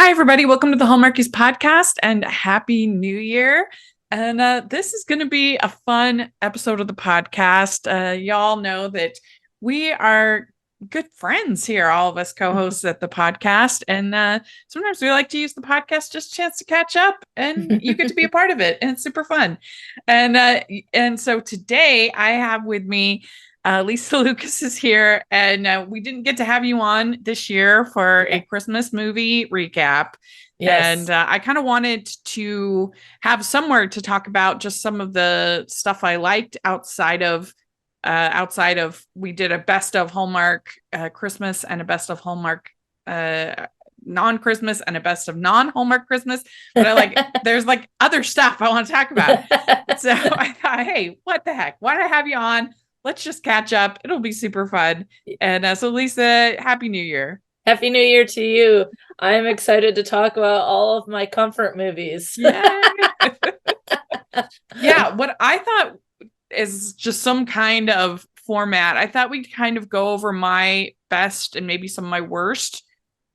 Hi, everybody. Welcome to the Hallmarkies podcast and Happy New Year. And this is going to be a fun episode of the podcast. Y'all know that we are good friends here, all of us co-hosts at the podcast. And sometimes we like to use the podcast just a chance to catch up, and you get to be a part of it. And it's super fun. And so today I have with me Lisa Lucas is here, and we didn't get to have you on this year for a Christmas movie recap. Yes. And I kind of wanted to have somewhere to talk about just some of the stuff I liked outside of we did a best of Hallmark Christmas and a best of Hallmark non-Christmas and a best of non-Hallmark Christmas. But there's like other stuff I want to talk about. So I thought, hey, what the heck? Why don't I have you on? Let's just catch up. It'll be super fun. And so Lisa, Happy New Year. Happy New Year to you. I'm excited to talk about all of my comfort movies. Yeah. Yeah. What I thought is just some kind of format. I thought we'd kind of go over my best and maybe some of my worst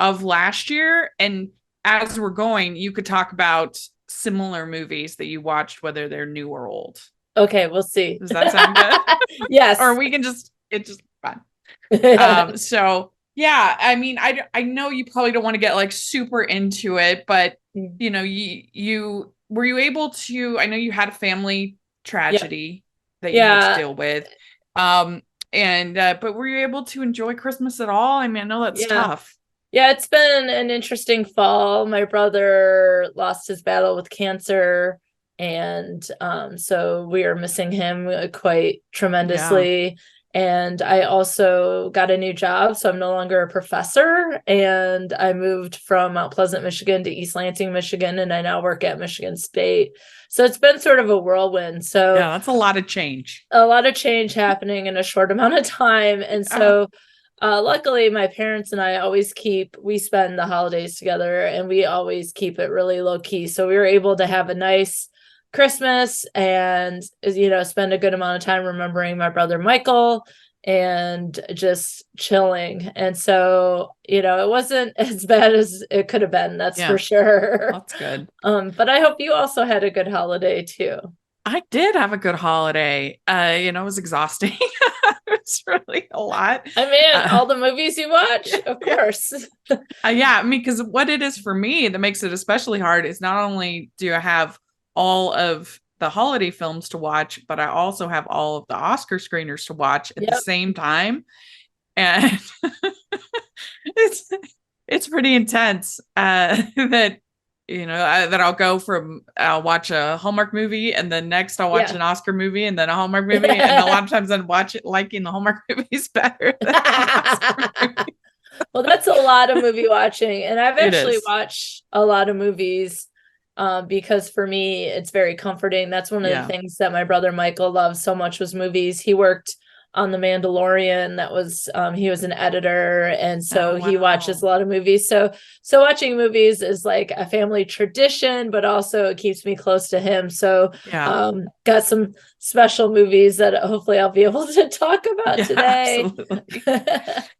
of last year. And as we're going, you could talk about similar movies that you watched, whether they're new or old. Okay, we'll see. Does that sound good? Yes. Or we can it's just fun. So yeah, I mean, I know you probably don't want to get like super into it, but you know, you were you able to, I know you had a family tragedy that you had to deal with. But were you able to enjoy Christmas at all? I mean, I know that's tough. Yeah, it's been an interesting fall. My brother lost his battle with cancer. And so we are missing him quite tremendously. Yeah. And I also got a new job, so I'm no longer a professor. And I moved from Mount Pleasant, Michigan to East Lansing, Michigan, and I now work at Michigan State. So it's been sort of a whirlwind. So yeah, that's a lot of change. A lot of change happening in a short amount of time. And so luckily, my parents and I we spend the holidays together, and we always keep it really low key. So we were able to have a nice Christmas and, spend a good amount of time remembering my brother Michael and just chilling. And so, it wasn't as bad as it could have been. That's for sure. That's good. But I hope you also had a good holiday too. I did have a good holiday. It was exhausting. It's really a lot. I mean, all the movies you watch, of course. Yeah, I mean, because what it is for me that makes it especially hard is not only do I have all of the holiday films to watch, but I also have all of the Oscar screeners to watch at the same time. And it's pretty intense that I'll watch a Hallmark movie, and then next I'll watch an Oscar movie, and then a Hallmark movie. And a lot of times I watch it liking the Hallmark movies better than the Oscar movies. Well, that's a lot of movie watching. And I've actually watched a lot of movies because for me, it's very comforting. That's one of the things that my brother Michael loved so much was movies. He worked on The Mandalorian. That was he was an editor, and so he watches a lot of movies. So watching movies is like a family tradition, but also it keeps me close to him. So got some special movies that hopefully I'll be able to talk about today.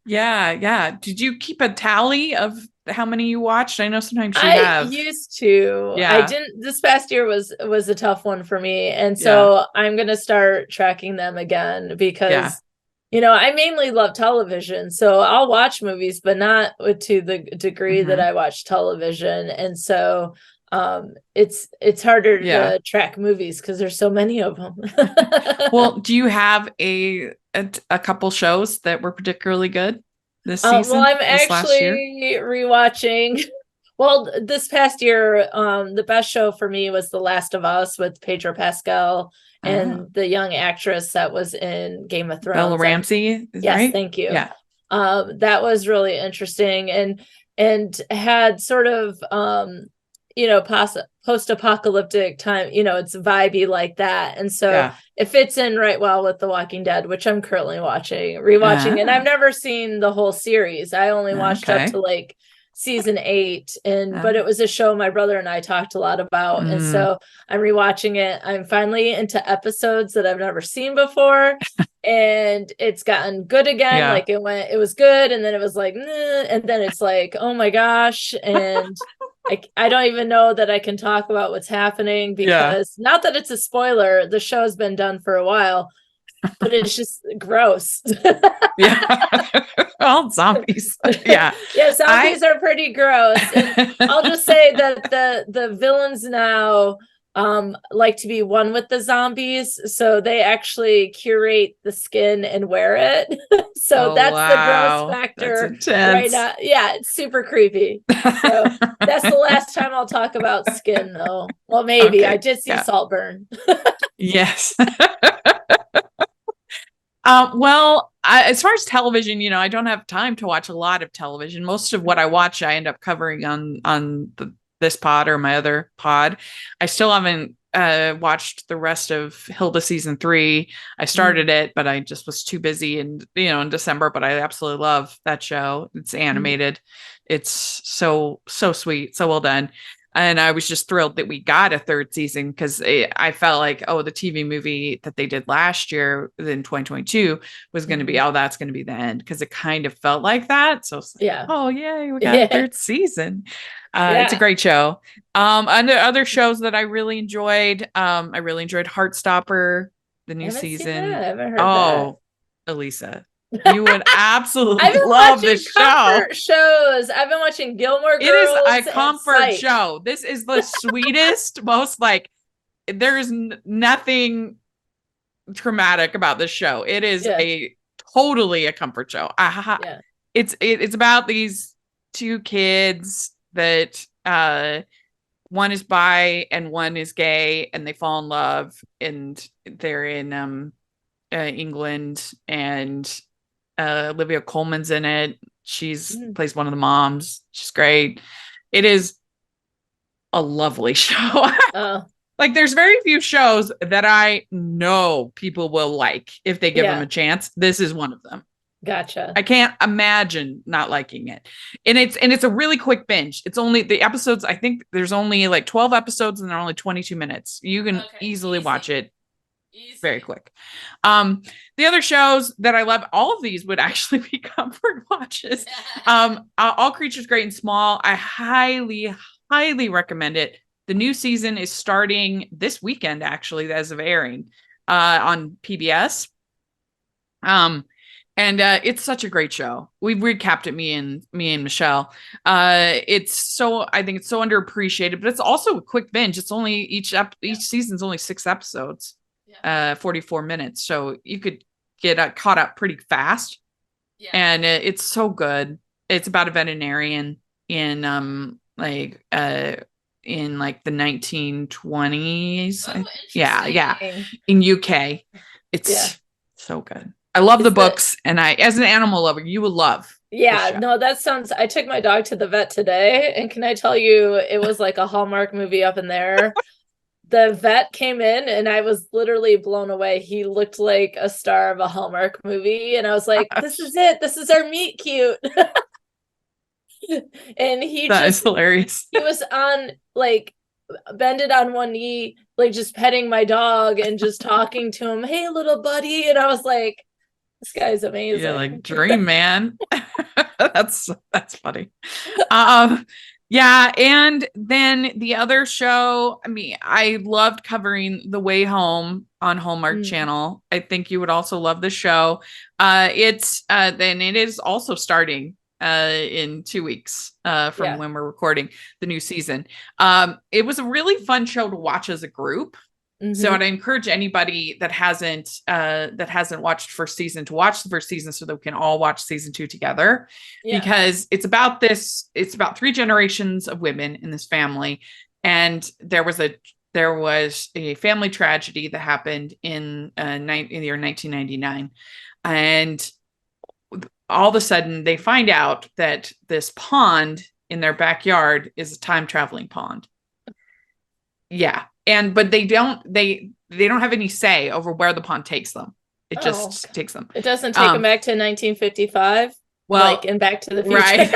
Yeah. Did you keep a tally of how many you watched? I know sometimes you have. I used to. I didn't. This past year was a tough one for me, and so I'm gonna start tracking them again because I mainly love television, so I'll watch movies, but not to the degree that I watch television, and so it's harder to track movies because there's so many of them. Well, do you have a couple shows that were particularly good this season? Well, I'm actually rewatching. Well, this past year, the best show for me was The Last of Us with Pedro Pascal and the young actress that was in Game of Thrones. Bella Ramsey, yes, right? Thank you. Yeah, that was really interesting and had sort of post-apocalyptic time. It's vibey like that, and so it fits in right well with The Walking Dead, which I'm currently rewatching, and I've never seen the whole series. I only watched up to like season 8, but it was a show my brother and I talked a lot about, and so I'm rewatching it. I'm finally into episodes that I've never seen before, and it's gotten good again. Like it was good, and then it was like, and then it's like, oh my gosh, and I don't even know that I can talk about what's happening because not that it's a spoiler, the show's been done for a while, but it's just gross. All zombies. Yeah. Zombies are pretty gross. And I'll just say that the villains now like to be one with the zombies, so they actually curate the skin and wear it. So that's the gross factor right now. Yeah, it's super creepy. So that's the last time I'll talk about skin, though. Well, maybe I did see Saltburn. Yes. As far as television, I don't have time to watch a lot of television. Most of what I watch, I end up covering on this pod or my other pod. I still haven't watched the rest of Hilda season 3. I started it, but I just was too busy in December. But I absolutely love that show. It's animated. It's so sweet, so well done. And I was just thrilled that we got a 3rd season because I felt like, the TV movie that they did last year in 2022 was going to be, that's going to be the end, because it kind of felt like that. So it's like, oh, yay, we got a 3rd season. It's a great show. Other shows that I really enjoyed, Heartstopper, the new season. I haven't heard that. Alysa, you would absolutely love this show. Shows. I've been watching Gilmore Girls. It is a comfort show. This is the sweetest, most there's nothing traumatic about this show. It is totally a comfort show. It's about these 2 kids that one is bi and one is gay, and they fall in love, and they're in England, and Olivia Colman's in it. She's plays one of the moms. She's great. It is a lovely show. There's very few shows that I know people will like if they give them a chance. This is one of them. Gotcha. I can't imagine not liking it. And it's a really quick binge. It's only the episodes, I think there's only 12 episodes and they're only 22 minutes. You can easily watch it. Very quick. The other shows that I love, all of these would actually be comfort watches. All Creatures Great and Small. I highly, highly recommend it. The new season is starting this weekend, actually, as of airing on PBS. And it's such a great show. We've recapped it, me and Michelle. I think it's so underappreciated, but it's also a quick binge. It's only each season's only 6 episodes. 44 minutes, so you could get caught up pretty fast. And it's so good. It's about a veterinarian in the 1920s. In UK. It's so good. I love the books, and as an animal lover, you will love. That sounds. I took my dog to the vet today, and can I tell you, it was like a Hallmark movie up in there. The vet came in and I was literally blown away. He looked like a star of a Hallmark movie. And I was like, this is it. This is our meet cute. And that is hilarious. He was on bended on one knee, just petting my dog and just talking to him. Hey, little buddy. And I was like, this guy's amazing. Dream man. That's funny. And then the other show, I loved covering The Way Home on Hallmark Channel. I think you would also love the show. Then it is also starting in 2 weeks from when we're recording the new season. It was a really fun show to watch as a group. So I'd encourage anybody that hasn't watched first season to watch the first season, so that we can all watch season 2 together. Because it's about 3 generations of women in this family, and there was a family tragedy that happened in the year 1999, and all of a sudden they find out that this pond in their backyard is a time traveling pond. But they don't have any say over where the pond takes them. It just takes them. It doesn't take them back to 1955. In Back to the Future. Right.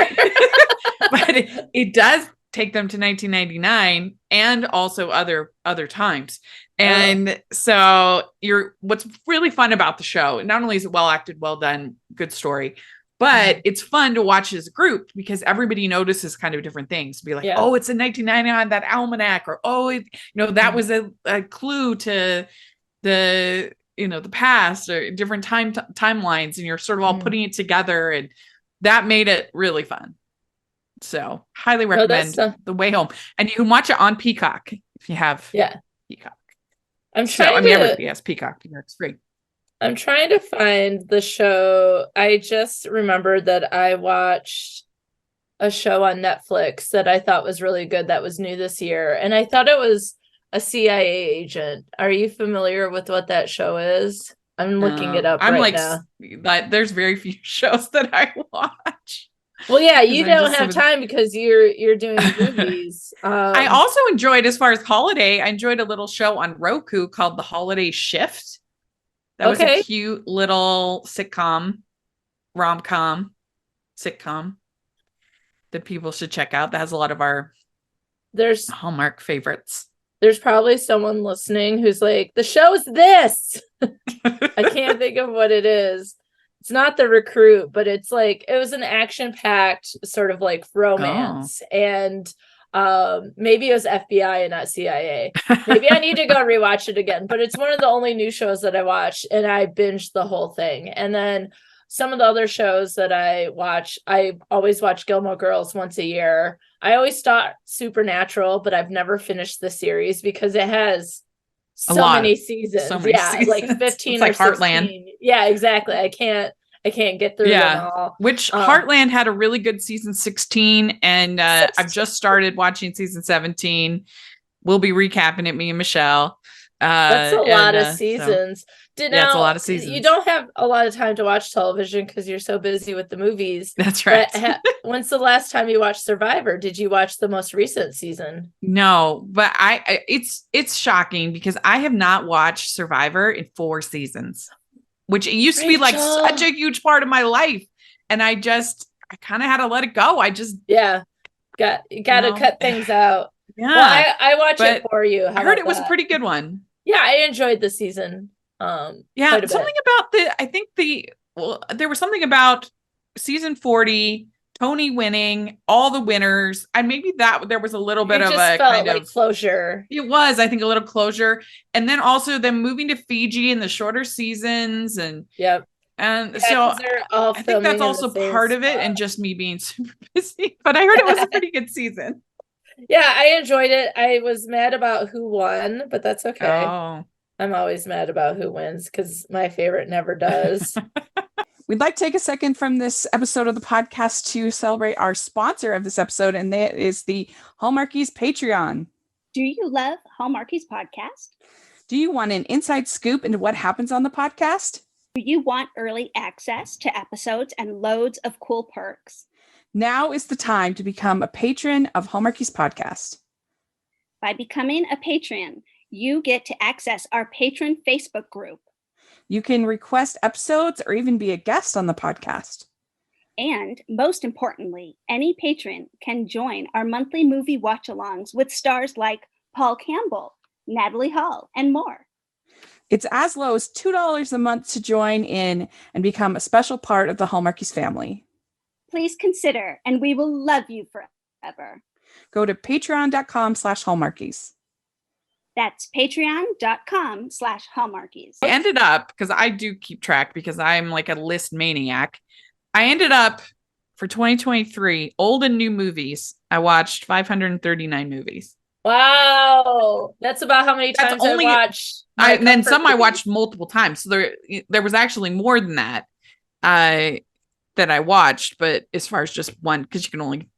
But it does take them to 1999 and also other times. And so what's really fun about the show, not only is it well acted, well done, good story, But it's fun to watch as a group because everybody notices kind of different things. Be like, oh, it's in 1999, that almanac, or that was a clue to the the past or different timelines, and you're sort of all putting it together, and that made it really fun. So highly recommend The Way Home, and you can watch it on Peacock if you have Peacock. Everybody has Peacock. It's free. I'm trying to find the show. I just remembered that I watched a show on Netflix that I thought was really good that was new this year, and I thought it was a CIA agent. Are you familiar with what that show is? I'm looking it up now. There's very few shows that I watch. Well, yeah, you don't have time because you're doing movies. I also enjoyed, as far as holiday, I enjoyed a little show on Roku called The Holiday Shift. That was a cute little rom-com sitcom that people should check out. That has a lot of our Hallmark favorites. There's probably someone listening who's like, the show's this. I can't think of what it is. It's not The Recruit, but it's like, it was an action-packed sort of like romance. And maybe it was FBI and not CIA. Maybe I need to go rewatch it again, but it's one of the only new shows that I watched, and I binged the whole thing. And then some of the other shows that I watch, I always watch Gilmore Girls once a year. I always start Supernatural, but I've never finished the series because it has so many seasons. Like 15 it's like or 16. Heartland. Yeah, exactly. I can't get through them all. Which Heartland had a really good season 16, and I've just started watching season 17. We'll be recapping it, me and Michelle. That's a lot of seasons. It's a lot of seasons. You don't have a lot of time to watch television because you're so busy with the movies. That's right. When's the last time you watched Survivor? Did you watch the most recent season? No, but it's shocking because I have not watched Survivor in 4 seasons. Which it used to be like such a huge part of my life. And I kind of had to let it go. I just. Yeah. Got to cut things out. Yeah. Well, I watch it for you. I heard it was a pretty good one. Yeah. I enjoyed the season. Something about there was something about season 40, Tony winning, all the winners, and maybe that there was a little bit of a kind of closure. It was, I think, a little closure, and then also them moving to Fiji in the shorter seasons, and so I think that's also part of it, and just me being super busy. But I heard it was a pretty good season. Yeah, I enjoyed it. I was mad about who won, but that's okay. Oh. I'm always mad about who wins because my favorite never does. We'd like to take a second from this episode of the podcast to celebrate our sponsor of this episode, and that is the Hallmarkies Patreon. Do you love Hallmarkies podcast? Do you want an inside scoop into what happens on the podcast? Do you want early access to episodes and loads of cool perks? Now is the time to become a patron of Hallmarkies podcast. By becoming a patron, you get to access our patron Facebook group. You can request episodes or even be a guest on the podcast. And most importantly, any patron can join our monthly movie watch-alongs with stars like Paul Campbell, Natalie Hall, and more. It's as low as $2 a month to join in and become a special part of the Hallmarkies family. Please consider, and we will love you forever. Go to patreon.com/Hallmarkies. That's patreon.com/Hallmarkies. I ended up, because I do keep track because I'm like a list maniac. I ended up for 2023, old and new movies. I watched 539 movies. Wow. That's about how many times I watched. And then some I watched multiple times. So there was actually more than that that I watched. But as far as just one, because you can only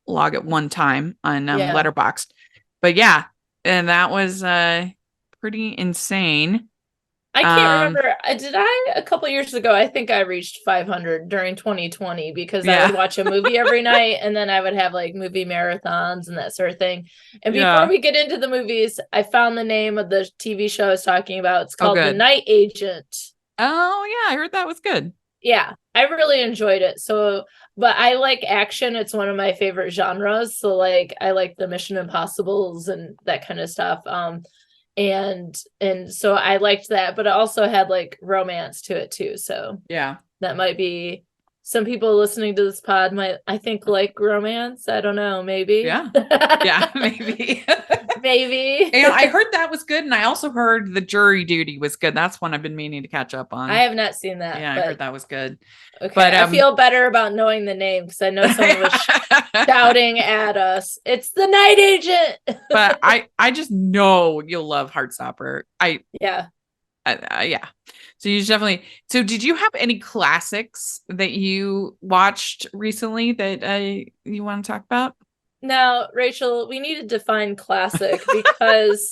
log it one time on Letterboxd. But yeah. And that was pretty insane. I can't remember. Did I a couple years ago? I think I reached 500 during 2020 because I would watch a movie every night, and then I would have like movie marathons and that sort of thing. And before we get into the movies, I found the name of the TV show I was talking about. It's called The Night Agent. Oh yeah, I heard that was good. Yeah, I really enjoyed it. So, but I like action. It's one of my favorite genres. So like, I like the Mission Impossibles and that kind of stuff. And so I liked that, but it also had like romance to it too. So yeah, that might be some people listening to this pod might, I think, like romance. I don't know, maybe. Yeah, maybe. Maybe. I heard that was good, and I also heard The Jury Duty was good. That's one I've been meaning to catch up on. I have not seen that. Yeah, I heard that was good. Okay, but I feel better about knowing the name because I know someone was shouting at us. It's The Night Agent. But I just know you'll love Heartstopper. Yeah. So you definitely. So did you have any classics that you watched recently that you want to talk about? Now, Rachel, we need to define classic because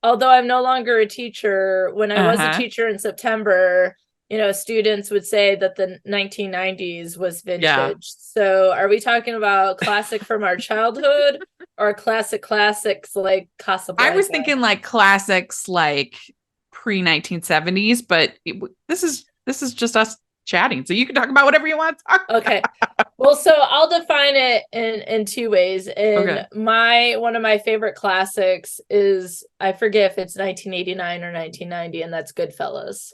although I'm no longer a teacher, when I was a teacher in September, students would say that the 1990s was vintage. Yeah. So are we talking about classic from our childhood or classics like Casablanca? I was thinking like classics like pre-1970s, but this is just us chatting, so you can talk about whatever you want to talk about. Okay. Well, so I'll define it in two ways. And one of my favorite classics is, I forget if it's 1989 or 1990, and that's Goodfellas.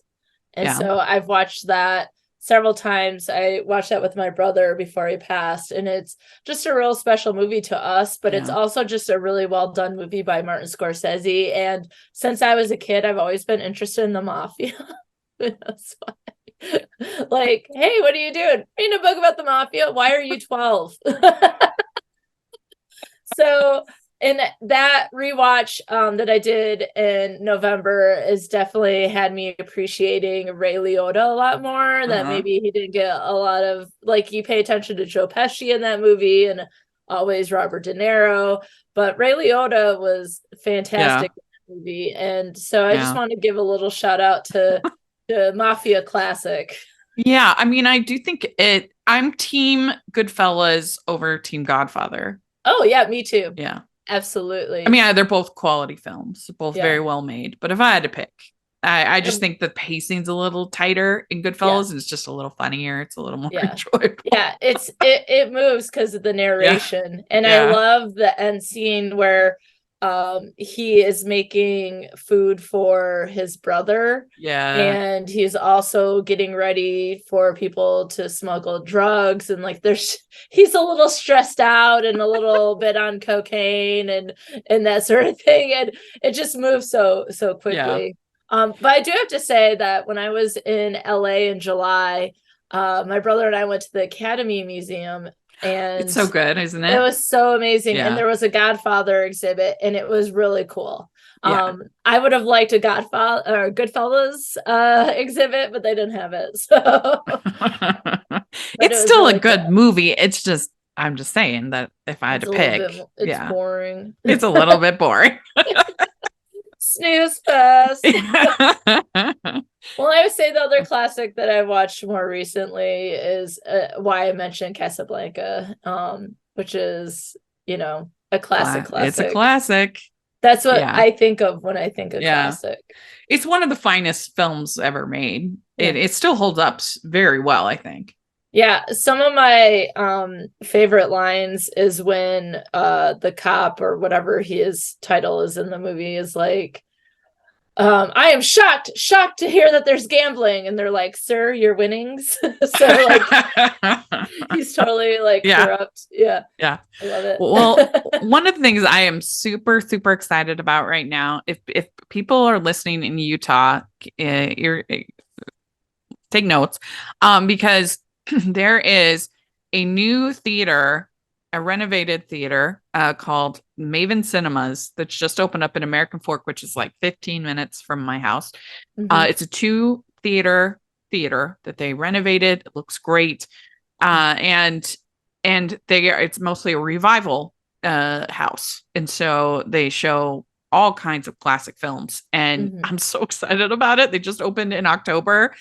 And so I've watched that several times. I watched that with my brother before he passed, and it's just a real special movie to us, but it's also just a really well done movie by Martin Scorsese. And since I was a kid, I've always been interested in the mafia. That's why. Like, hey, what are you doing? Reading a book about the mafia? Why are you 12? So, and that rewatch that I did in November has definitely had me appreciating Ray Liotta a lot more. That maybe he didn't get a lot of, like, you pay attention to Joe Pesci in that movie and always Robert De Niro, but Ray Liotta was fantastic in that movie. And so I just want to give a little shout out to the Mafia classic. Yeah, I mean, I do think I'm team Goodfellas over team Godfather. Oh yeah, me too. Yeah, absolutely. I mean, they're both quality films, both very well made. But if I had to pick, I just think the pacing's a little tighter in Goodfellas, and it's just a little funnier. It's a little more enjoyable. Yeah, it moves because of the narration, and I love the end scene where he is making food for his brother, and he's also getting ready for people to smuggle drugs, and like he's a little stressed out and a little bit on cocaine and that sort of thing, and it just moves so quickly. But I do have to say that when I was in LA in July, my brother and I went to the Academy Museum. And it's so good, isn't it? It was so amazing. And there was a Godfather exhibit, and it was really cool. I would have liked a Godfather or Goodfellas exhibit, but they didn't have it. So it's still really a good movie. It's just, I'm just saying that if I had to pick, it's boring. It's a little bit boring. Snooze fest. Well, I would say the other classic that I watched more recently is why I mentioned Casablanca, which is, a classic. It's a classic. That's what I think of when I think of classic. It's one of the finest films ever made. It still holds up very well, I think. Yeah, some of my favorite lines is when the cop or whatever his title is in the movie is like, I am shocked to hear that there's gambling, and they're like, sir, your winnings. So like he's totally like corrupt. Yeah I love it. Well, one of the things I am super excited about right now, if people are listening in Utah, take notes, because there is a new theater, a renovated theater called Maven Cinemas that's just opened up in American Fork, which is like 15 minutes from my house. It's a 2-theater theater that they renovated. It looks great. And it's mostly a revival house. And so they show all kinds of classic films. And I'm so excited about it. They just opened in October.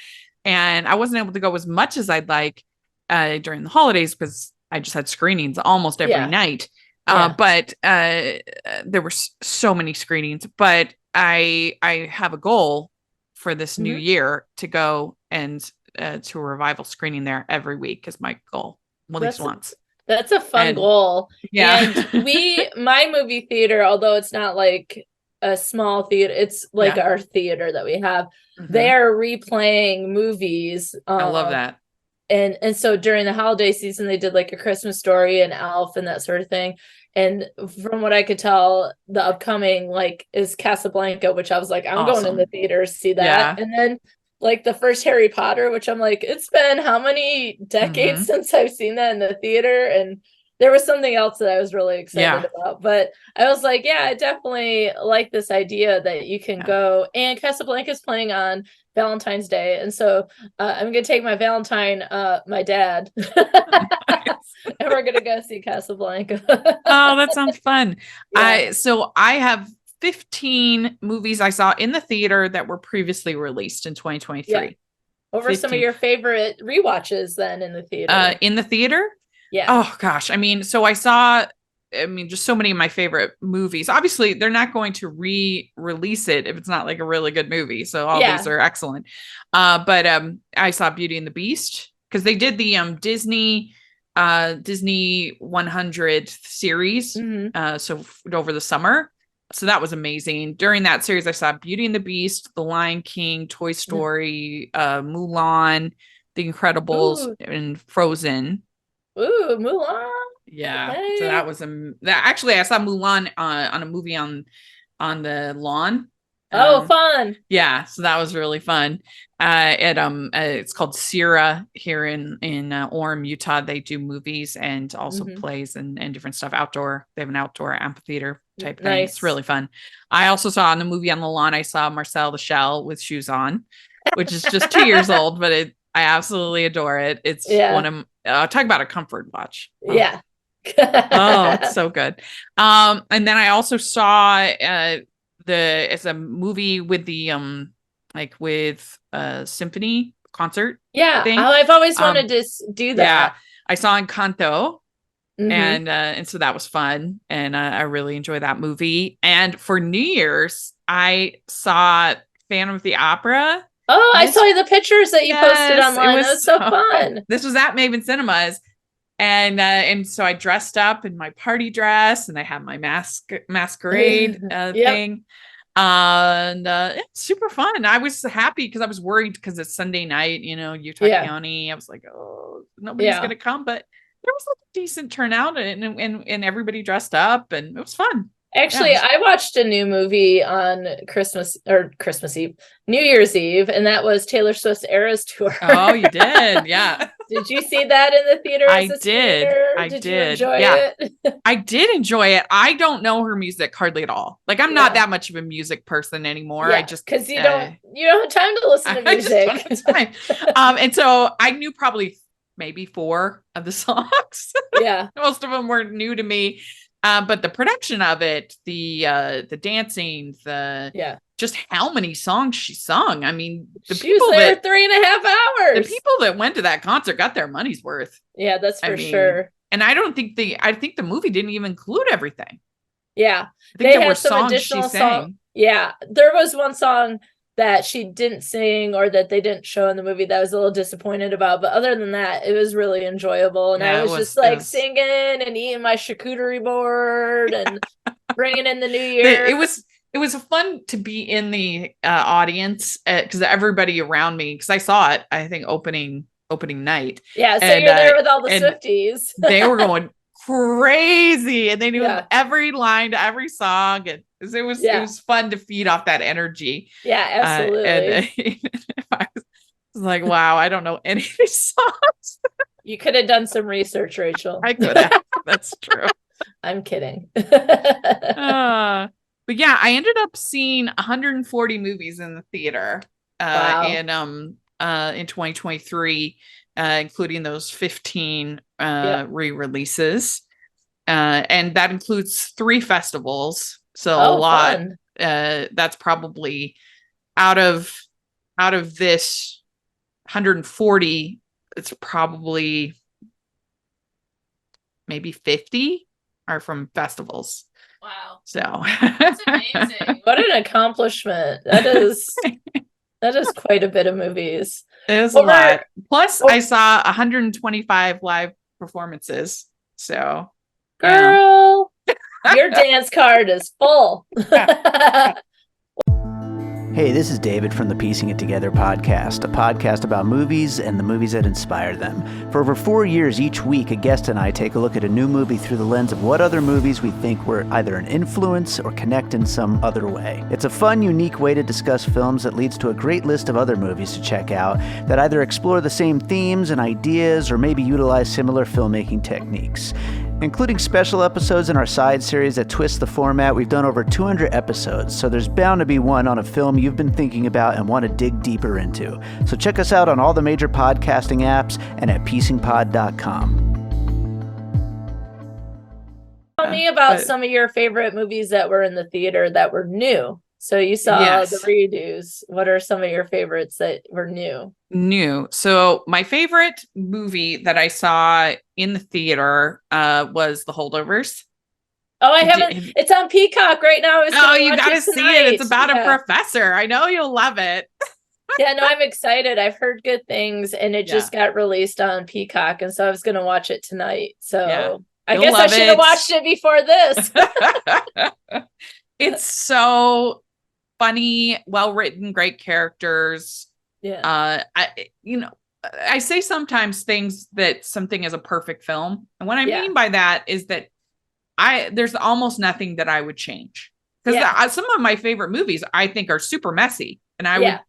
And I wasn't able to go as much as I'd like during the holidays because I just had screenings almost every night. But there were so many screenings. But I have a goal for this new year to go and to a revival screening there every week is my goal, at least once. That's a fun goal. Yeah. And my movie theater, although it's not like a small theater, it's like our theater that we have. They're replaying movies. I love that. and so during the holiday season, they did like A Christmas Story and Elf and that sort of thing. And from what I could tell, the upcoming like is Casablanca, which I was like, I'm going in the theater to see that. Yeah. And then like the first Harry Potter, which I'm like, it's been how many decades since I've seen that in the theater? And there was something else that I was really excited about. But I was like, yeah, I definitely like this idea that you can go. And Casablanca is playing on Valentine's Day. And so I'm going to take my Valentine, my dad. And we're going to go see Casablanca. Oh, that sounds fun. Yeah. I have 15 movies I saw in the theater that were previously released in 2023. Yeah. What were some of your favorite rewatches then in the theater? In the theater? Yeah. Oh gosh. I mean, so I saw, just so many of my favorite movies. Obviously, they're not going to re-release it if it's not like a really good movie. So all these are excellent. But I saw Beauty and the Beast because they did the Disney 100th series. So over the summer. So that was amazing. During that series, I saw Beauty and the Beast, The Lion King, Toy Story, Mulan, The Incredibles, and Frozen. Ooh, Mulan. Yeah. Hey. So that was actually I saw Mulan on a movie on the lawn. Oh, fun. Yeah, so that was really fun. It's called Sierra here in Orem, Utah. They do movies and also plays and different stuff outdoor. They have an outdoor amphitheater type thing. Nice. It's really fun. I also saw in the movie on the lawn, I saw Marcel the Shell with shoes on, which is just 2 years old, but I absolutely adore it. It's one of talk about a comfort watch. Oh. Yeah. Oh, it's so good. And then I also saw it's a movie with the with symphony concert. Yeah. Thing. Oh, I've always wanted to do that. Yeah. I saw Encanto. And so that was fun. And I really enjoyed that movie. And for New Year's, I saw Phantom of the Opera. Oh, I saw the pictures that you posted online. It was so fun. This was at Maven Cinemas. And so I dressed up in my party dress and I had my masquerade thing. And it's super fun. I was happy because I was worried because it's Sunday night, Utah County. I was like, oh, nobody's going to come. But there was like a decent turnout and everybody dressed up and it was fun. Actually, I watched a new movie on Christmas Eve, New Year's Eve, and that was Taylor Swift's Eras Tour. Oh, you did? Yeah. Did you see that in the theater? I did. Did you enjoy it? I did enjoy it. I don't know her music hardly at all. Like I'm not that much of a music person anymore. I just because you don't have time to listen to music. I just don't have time. And so I knew probably maybe 4 of the songs. Yeah. Most of them were new to me. But the production of it, the dancing, just how many songs she sung. I mean, she was there 3.5 hours. The people that went to that concert got their money's worth. Yeah, that's for sure. And I think the movie didn't even include everything. Yeah. I think there were songs she sang. Yeah. There was one song that she didn't sing or that they didn't show in the movie that I was a little disappointed about. But other than that, it was really enjoyable. And I was just like singing and eating my charcuterie board and bringing in the new year. It was fun to be in the audience because everybody around me, because I saw it, I think opening night. Yeah. So you're there with all the Swifties. They were going crazy and they knew every line to every song. And it was fun to feed off that energy. Yeah, absolutely. I was like, wow, I don't know any of these songs. You could have done some research, Rachel. I could have. That's true. I'm kidding. But yeah, I ended up seeing 140 movies in the theater in 2023, including those 15 re-releases. And that includes 3 festivals. So a lot. Fun. That's probably out of this 140, it's probably maybe 50 are from festivals. Wow. So that's amazing. What an accomplishment. That is quite a bit of movies. It is a lot. Plus I saw 125 live performances. So girl, your dance card is full. Hey Hey, this is David from the Piecing It Together podcast, a podcast about movies and the movies that inspire them. For over 4 years, each week, a guest and I take a look at a new movie through the lens of what other movies we think were either an influence or connect in some other way. It's a fun, unique way to discuss films that leads to a great list of other movies to check out that either explore the same themes and ideas or maybe utilize similar filmmaking techniques. Including special episodes in our side series that twist the format, we've done over 200 episodes, so there's bound to be one on a film you've been thinking about and want to dig deeper into. So check us out on all the major podcasting apps and at piecingpod.com. Tell me about some of your favorite movies that were in the theater that were new. So you saw the redos. What are some of your favorites that were new? So my favorite movie that I saw in the theater was The Holdovers. Oh, I haven't. It's on Peacock right now. You got to see it. It's about a professor. I know you'll love it. Yeah, no, I'm excited. I've heard good things, and it just got released on Peacock, and so I was going to watch it tonight. So I guess I should have watched it before this. It's so funny, well written, great characters. I say sometimes things that something is a perfect film, and what I mean by that is that there's almost nothing that I would change, because some of my favorite movies I think are super messy, and one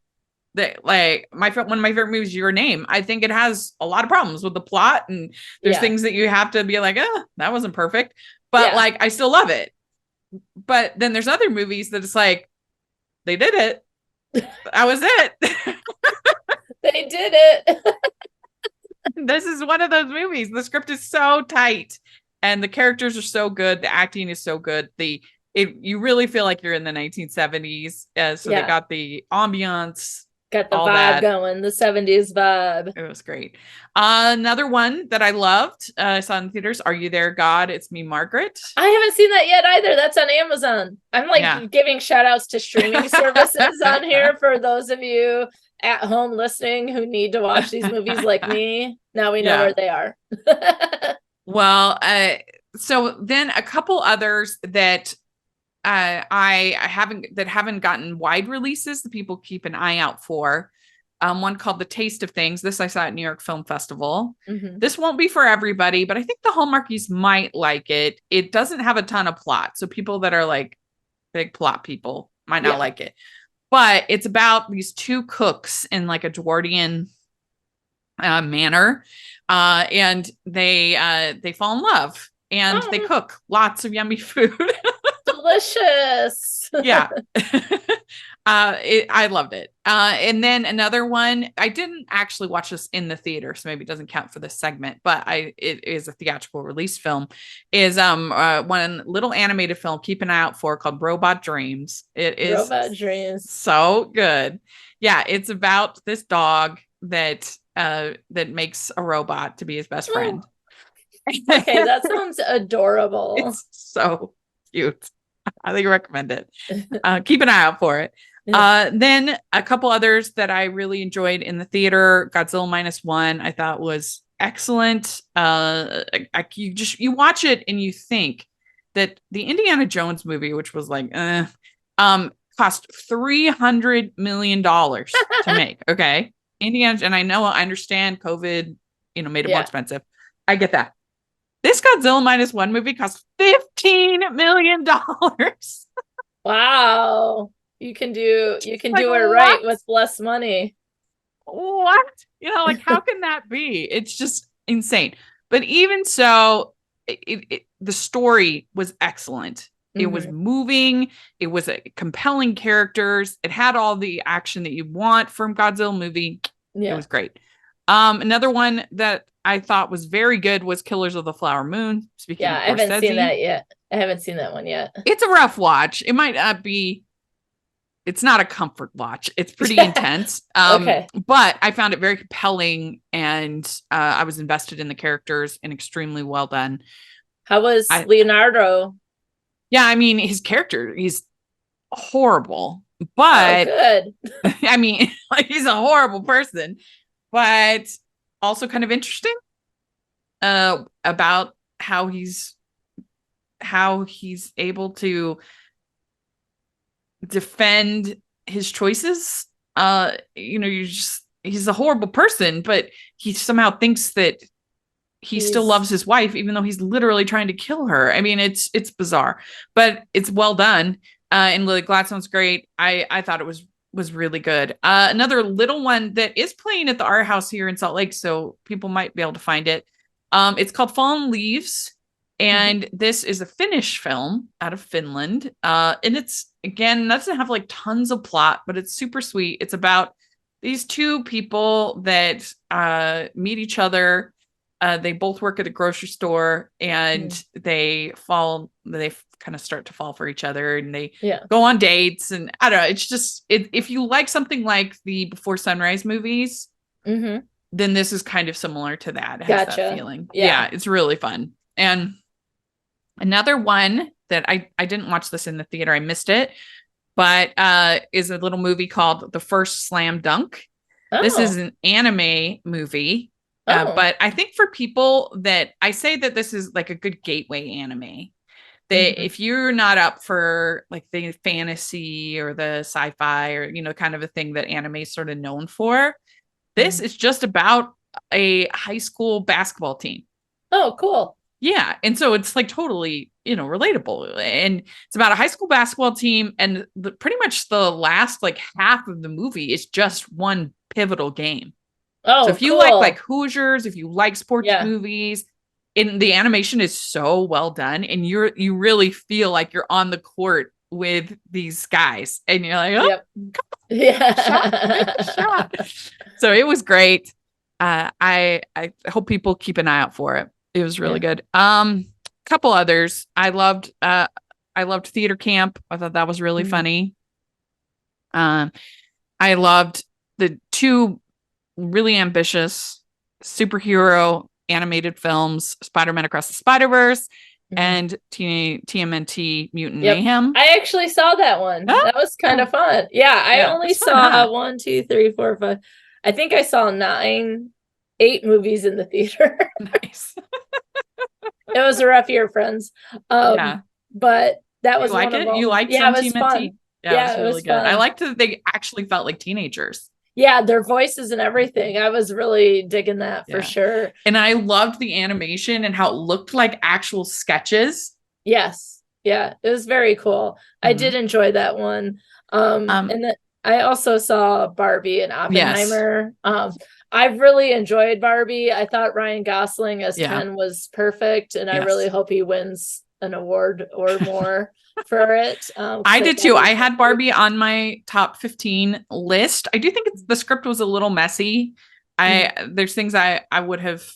of my favorite movies, Your Name, I think it has a lot of problems with the plot, and there's things that you have to be like, that wasn't perfect, but I still love it. But then there's other movies that it's like, they did it. That was it. They did it. This is one of those movies. The script is so tight and the characters are so good. The acting is so good. You really feel like you're in the 1970s. So they got the ambiance. Got the vibe going, the 70s vibe. It was great. Another one that I loved, I saw in theaters, Are You There, God? It's Me, Margaret. I haven't seen that yet either. That's on Amazon. I'm giving shout outs to streaming services on here for those of you at home listening who need to watch these movies like me. Now we know where they are. Well, so then a couple others that I haven't gotten wide releases that people keep an eye out for. One called The Taste of Things. This I saw at New York Film Festival. Mm-hmm. This won't be for everybody, but I think the Hallmarkies might like it. It doesn't have a ton of plot, so people that are like big plot people might not like it. But it's about these two cooks in like a Edwardian manor, and they fall in love and they cook lots of yummy food. Delicious. I loved it. And then another one, I didn't actually watch this in the theater, so maybe it doesn't count for this segment, but it is a theatrical release film, is one little animated film, keep an eye out for, called Robot Dreams. It is Robot Dreams. So good. Yeah, it's about this dog that makes a robot to be his best friend. Okay, that sounds adorable. It's so cute. I highly recommend it. Keep an eye out for it. Then a couple others that I really enjoyed in the theater. Godzilla -1, I thought was excellent. You watch it and you think that the Indiana Jones movie, which was like, cost $300 million to make. Okay, Indiana, and I understand COVID, made it more expensive. I get that. This Godzilla -1 movie cost $15 million. Wow. You can do it right with less money. What? How can that be? It's just insane. But even so, the story was excellent. It was moving. It was compelling characters. It had all the action that you want from Godzilla movie. It was great. Another one that I thought was very good was Killers of the Flower Moon. Speaking of Scorsese. I haven't seen that yet. I haven't seen that one yet. It's a rough watch. It might not be. It's not a comfort watch. It's pretty intense. Okay. But I found it very compelling, and I was invested in the characters, and extremely well done. How was Leonardo? Yeah, I mean, his character, he's horrible, but good. I mean, he's a horrible person, but also kind of interesting about how he's able to defend his choices. He's a horrible person, but he somehow thinks that he still loves his wife, even though he's literally trying to kill her. I mean, it's bizarre, but it's well done. And Lily Gladstone's great. I thought it was really good. Another little one that is playing at the art house here in Salt Lake, so people might be able to find it. It's called Fallen Leaves, and this is a Finnish film out of Finland. And it's, again, doesn't have like tons of plot, but it's super sweet. It's about these two people that meet each other. They both work at a grocery store, and they kind of start to fall for each other, and they go on dates, and I don't know. It's just, if you like something like the Before Sunrise movies, then this is kind of similar to that. It has that feeling. Yeah, it's really fun. And another one that I didn't watch this in the theater, I missed it, but is a little movie called The First Slam Dunk. Oh. This is an anime movie. But I think for people that, I say that this is like a good gateway anime. That if you're not up for like the fantasy or the sci-fi or, kind of a thing that anime is sort of known for, this is just about a high school basketball team. Oh, cool. Yeah. And so it's like totally, relatable. And it's about a high school basketball team. And pretty much the last like half of the movie is just one pivotal game. Oh, so if you like Hoosiers, if you like sports movies, and the animation is so well done, and you really feel like you're on the court with these guys, and you're like, shot. So it was great. I hope people keep an eye out for it. It was really good. Couple others. I loved Theater Camp. I thought that was really funny. I loved the two really ambitious superhero animated films, Spider-Man Across the Spider-Verse and TMNT Mutant Mayhem. I actually saw that one. Oh, that was kind of fun. Yeah, I only saw 1, 2, 3, 4, 5. I think I saw 8 movies in the theater. Nice. It was a rough year, friends. But that was one of them. You liked some TMNT? Fun. Yeah, it was really good. Fun. I liked that they actually felt like teenagers. Yeah, their voices and everything. I was really digging that for sure. And I loved the animation and how it looked like actual sketches. Yes. Yeah, it was very cool. I did enjoy that one. And then I also saw Barbie and Oppenheimer. Yes. I've really enjoyed Barbie. I thought Ryan Gosling as Ken was perfect, and I really hope he wins an award or more for it. I did too. I had Barbie on my top 15 list. I do think the script was a little messy. There's things I would have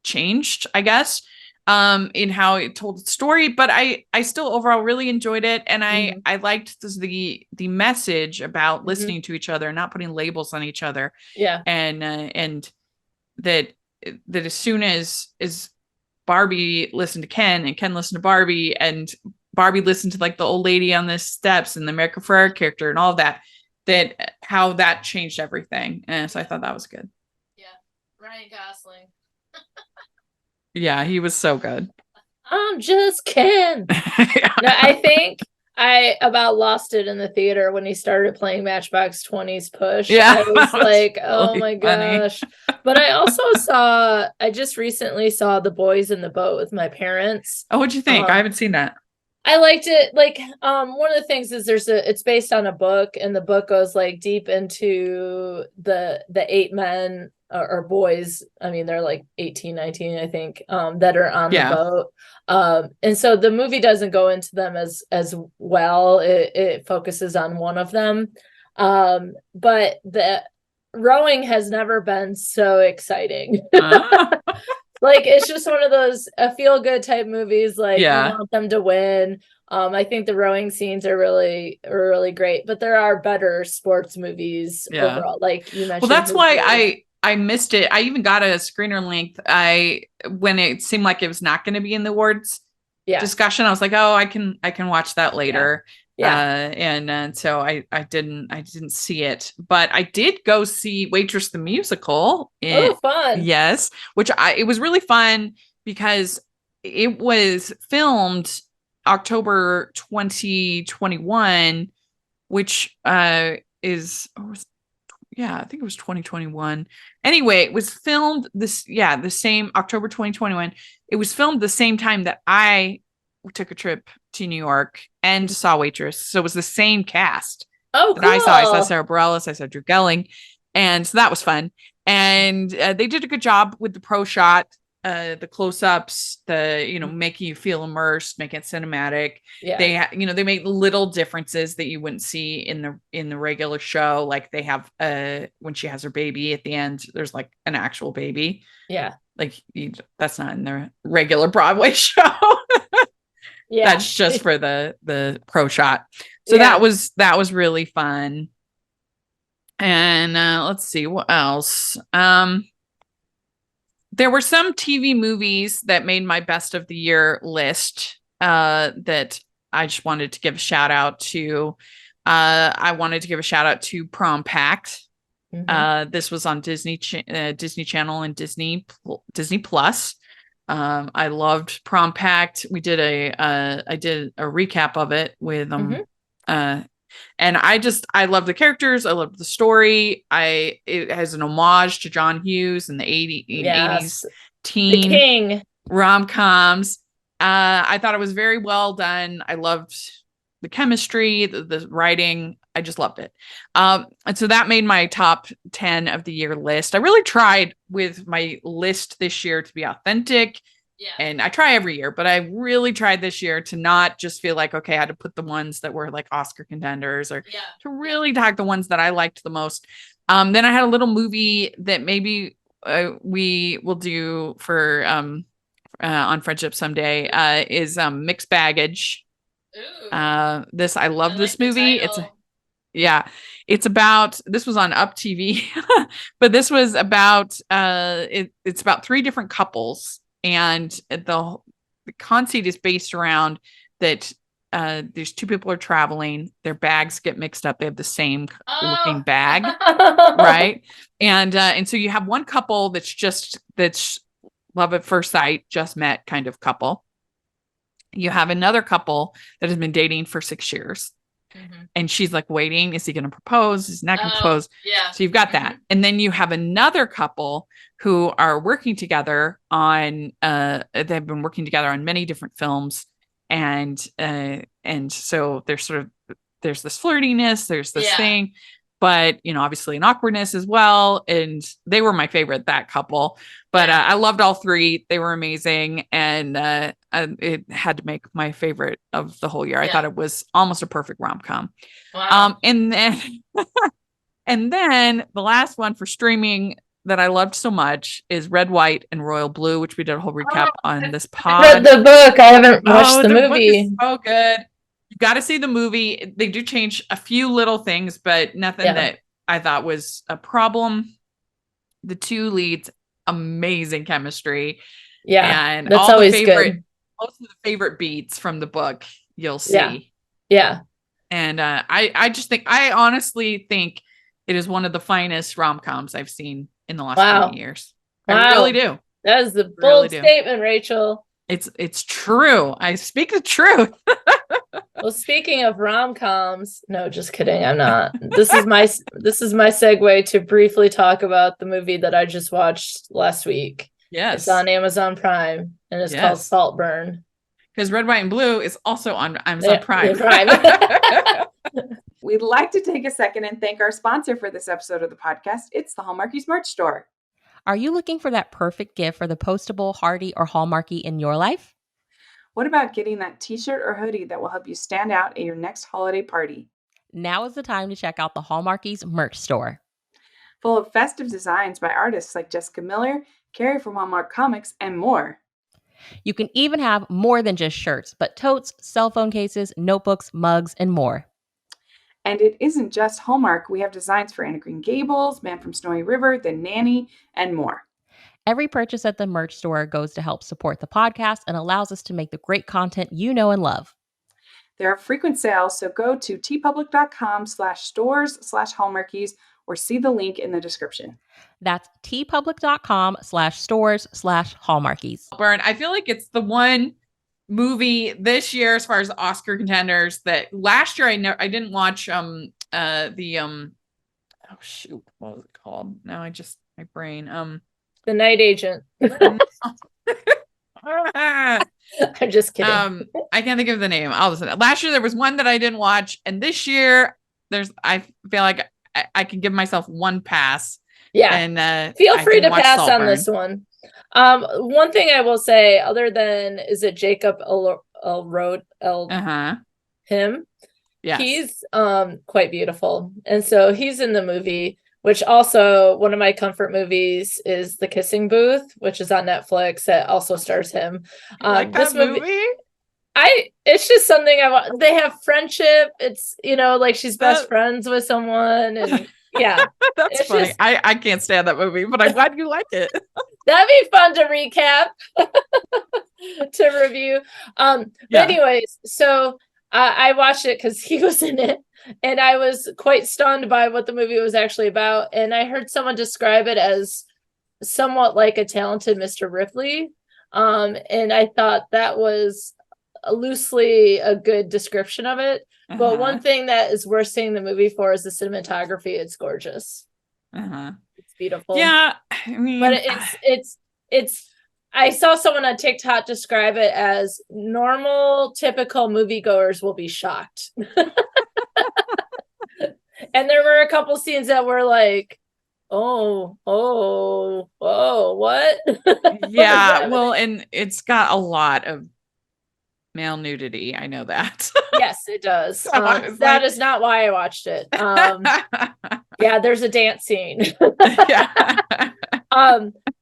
changed, I guess, in how it told the story, but I still overall really enjoyed it. And I liked the message about listening to each other, not putting labels on each other. Yeah. And that as soon as Barbie listened to Ken and Ken listened to Barbie and Barbie listened to like the old lady on the steps and the America Ferrera character and all of that how that changed everything. And so I thought that was good. Yeah. Ryan Gosling. Yeah, he was so good. I'm just Ken. No, I think I about lost it in the theater when he started playing Matchbox 20's Push. Yeah, I was like, oh my gosh. But I just recently saw The Boys in the Boat with my parents. Oh, what'd you think? I haven't seen that. I liked it. Like, one of the things is it's based on a book, and the book goes like deep into the 8 men or boys. I mean, they're like 18, 19, I think, that are on the boat. And so the movie doesn't go into them as well. It focuses on one of them. But the rowing has never been so exciting. Like, it's just one of those feel good type movies. Like, you want them to win. I think the rowing scenes are really great, but there are better sports movies overall. Like you mentioned. Well, that's why I missed it. I even got a screener length. When it seemed like it was not going to be in the awards discussion, I was like, oh, I can watch that later. And so I didn't see it, but I did go see Waitress the Musical. Fun. Yes. It was really fun because it was filmed October 2021 which I think it was 2021. Anyway, it was filmed the same October 2021. It was filmed the same time that I took a trip to New York and saw Waitress. So it was the same cast. Oh, that cool. I saw Sarah Bareilles, I saw Drew Gelling. And so that was fun. And they did a good job with the pro shot, the close-ups, making you feel immersed, making it cinematic. Yeah. They make little differences that you wouldn't see in the regular show. Like they have when she has her baby at the end, there's like an actual baby. Yeah. Like that's not in the regular Broadway show. Yeah. That's just for the pro shot. So that was really fun. And let's see what else. There were some TV movies that made my best of the year list that I just wanted to give a shout out to. I wanted to give a shout out to Prom Pact. Mm-hmm. This was on Disney Channel and Disney Plus. I loved Prom Pact. I did a recap of it with and I love the characters. I love the story. It has an homage to John Hughes in the 80s teen the king rom-coms. I thought it was very well done. I loved the chemistry, the writing. I just loved it. And so that made my top 10 of the year list. I really tried with my list this year to be authentic. Yeah. And I try every year, but I really tried this year to not just feel like, okay, I had to put the ones that were like Oscar contenders or to really tag the ones that I liked the most. Then I had a little movie that maybe we will do for on Friendship someday is Mixed Baggage. Ooh. I love this movie. It's about, this was on Up TV, but this was about it's about 3 different couples. And the conceit is based around that there's 2 people are traveling, their bags get mixed up, they have the same looking bag, right? And so you have one couple that's love at first sight, just met kind of couple. You have another couple that has been dating for 6 years. Mm-hmm. And she's like waiting, is he going to propose? Is he not going to propose? Yeah. So you've got that. Mm-hmm. And then you have another couple who are working together on they've been working together on many different films. And so there's this flirtiness, there's this thing, but obviously an awkwardness as well. And they were my favorite, that couple. But I loved all 3. They were amazing. And it had to make my favorite of the whole year. I thought it was almost a perfect rom-com. Wow. And then the last one for streaming that I loved so much is Red, White, and Royal Blue, which we did a whole recap on this pod. I read the book. I haven't watched the movie. Book is so good. You got to see the movie. They do change a few little things, but nothing that I thought was a problem. The 2 leads, amazing chemistry. Yeah, and that's always good. Most of the favorite beats from the book you'll see. Yeah. And I honestly think it is one of the finest rom-coms I've seen in the last 20 years. Wow. I really do. That is the bold statement, Rachel. It's true. I speak the truth. Well, speaking of rom-coms, no, just kidding. I'm not. This is my segue to briefly talk about the movie that I just watched last week. Yes. It's on Amazon Prime and it's called Saltburn. Because Red, White, and Blue is also on Amazon Prime. We'd like to take a second and thank our sponsor for this episode of the podcast. It's the Hallmarkies merch store. Are you looking for that perfect gift for the postable, Hardy, or Hallmarky in your life? What about getting that t-shirt or hoodie that will help you stand out at your next holiday party? Now is the time to check out the Hallmarkies merch store. Full of festive designs by artists like Jessica Miller, Carrie from Hallmark Comics, and more. You can even have more than just shirts, but totes, cell phone cases, notebooks, mugs, and more. And it isn't just Hallmark. We have designs for Anna Green Gables, Man from Snowy River, The Nanny, and more. Every purchase at the merch store goes to help support the podcast and allows us to make the great content you know and love. There are frequent sales, so go to tpublic.com/stores/Hallmarkies or see the link in the description. That's tpublic.com/stores/Hallmarkies. Burn. I feel like it's the one movie this year as far as Oscar contenders that last year I didn't watch oh shoot, what was it called? Now my brain The Night Agent. I'm just kidding. I can't think of the name. Last year there was one that I didn't watch, and this year I feel like I can give myself one pass. Yeah. And feel free to pass on this one. One thing I will say, other than is it Jacob wrote him? Yes. He's quite beautiful. And so he's in the movie, which also one of my comfort movies is The Kissing Booth, which is on Netflix that also stars him. Like this movie? It's just something I want. They have friendship. It's, like she's best friends with someone, and yeah. That's funny. I can't stand that movie, but I'm glad you like it. That'd be fun to recap, to review. But anyways, so I watched it because he was in it, and I was quite stunned by what the movie was actually about. And I heard someone describe it as somewhat like a talented Mr. Ripley. And I thought that was loosely a good description of it. But one thing that is worth seeing the movie for is the cinematography. It's gorgeous. It's beautiful. Yeah, I mean, but it's. I saw someone on TikTok describe it as normal, typical moviegoers will be shocked. And there were a couple scenes that were like, oh, what? Yeah, well, and it's got a lot of male nudity. I know that. Yes, it does. That is not why I watched it. Yeah, there's a dance scene. Yeah.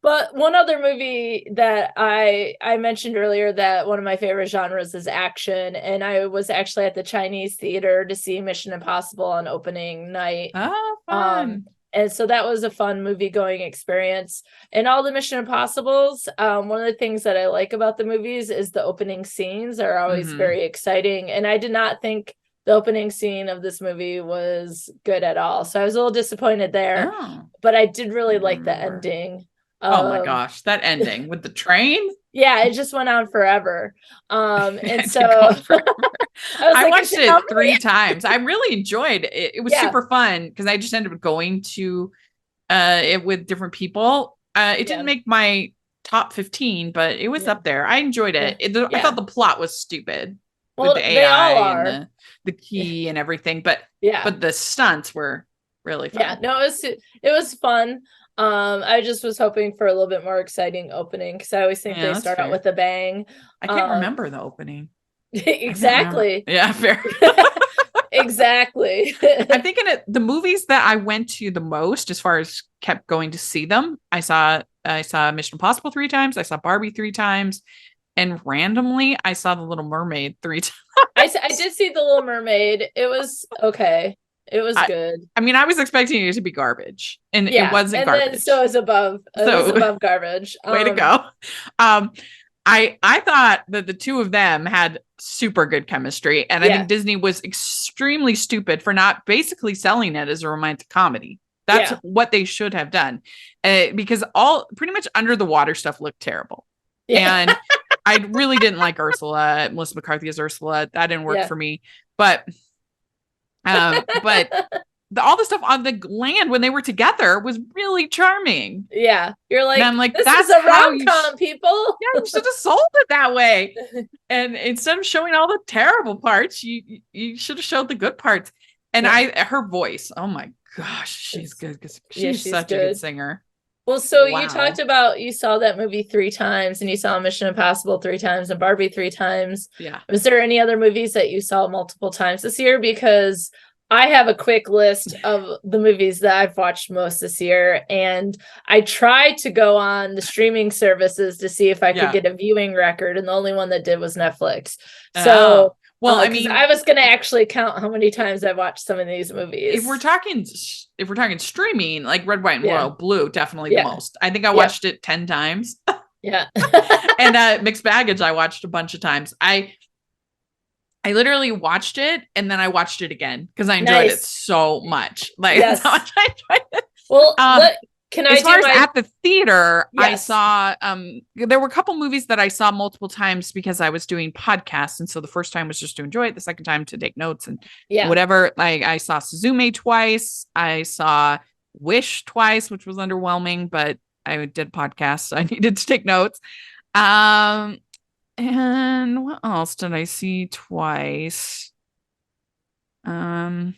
But one other movie that I mentioned earlier that one of my favorite genres is action, and I was actually at the Chinese theater to see Mission Impossible on opening night. Oh, fun. And so that was a fun movie going experience. And all the Mission Impossibles, one of the things that I like about the movies is the opening scenes are always very exciting. And I did not think the opening scene of this movie was good at all. So I was a little disappointed there. But I did really like the ending. Oh my gosh, that ending with the train. Yeah, it just went on forever. And so I watched it 3 times. I really enjoyed it. It was super fun because I just ended up going to it with different people. It didn't make my top 15, but it was up there. I enjoyed it. I thought the plot was stupid. Well, with the AI they all are. and the key and everything, but the stunts were really fun. Yeah, no, it was fun. I just was hoping for a little bit more exciting opening because I always think they start out with a bang. I can't remember the opening. Exactly. Yeah, fair. Exactly. I'm thinking the movies that I went to the most, as far as kept going to see them, I saw Mission Impossible 3 times. I saw Barbie 3 times. And randomly, I saw The Little Mermaid 3 times. I did see The Little Mermaid. It was okay. It was good. I mean, I was expecting it to be garbage, and it wasn't garbage. Then, so it was above. It was above garbage. Way to go! I thought that the two of them had super good chemistry, and I think Disney was extremely stupid for not basically selling it as a romantic comedy. That's what they should have done, because all pretty much under the water stuff looked terrible, and I really didn't like Ursula. Melissa McCarthy as Ursula. That didn't work for me, but all the stuff on the land when they were together was really charming. Yeah, you're like, and I'm like, this that's is a rom-com, people. Yeah, you should have sold it that way. And instead of showing all the terrible parts, you should have showed the good parts. And her voice, oh my gosh, she's good because she's such a good singer. Well, so you talked about you saw that movie 3 times, and you saw Mission Impossible 3 times and Barbie 3 times. Yeah. Was there any other movies that you saw multiple times this year? Because I have a quick list of the movies that I've watched most this year, and I tried to go on the streaming services to see if I could get a viewing record, and the only one that did was Netflix. So, well, I mean, I was going to actually count how many times I've watched some of these movies. If we're talking streaming, like Red, White, and Royal Blue, definitely the most. I think I watched it 10 times. Yeah. And Mixed Baggage, I watched a bunch of times. I literally watched it and then I watched it again because I enjoyed it so much. Like, that's how much I enjoyed it. Well, as far as at the theater, yes. I saw there were a couple movies that I saw multiple times because I was doing podcasts, and so the first time was just to enjoy it, the second time to take notes and whatever. Like I saw Suzume twice, I saw Wish twice, which was underwhelming, but I did podcasts, so I needed to take notes. And what else did I see twice? I mean,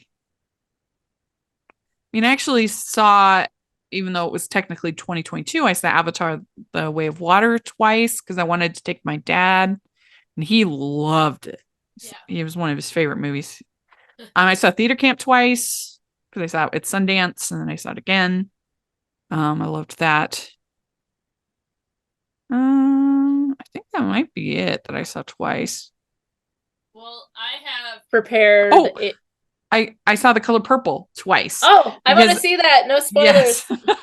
I actually saw, even though it was technically 2022, I saw Avatar: The Way of Water twice because I wanted to take my dad, and he loved it. Yeah. It was one of his favorite movies. I saw Theater Camp twice because I saw it at Sundance, and then I saw it again. I loved that. I think that might be it that I saw twice. Well, I have prepared. I saw The Color Purple twice. Oh, I want to see that. No spoilers. Yes.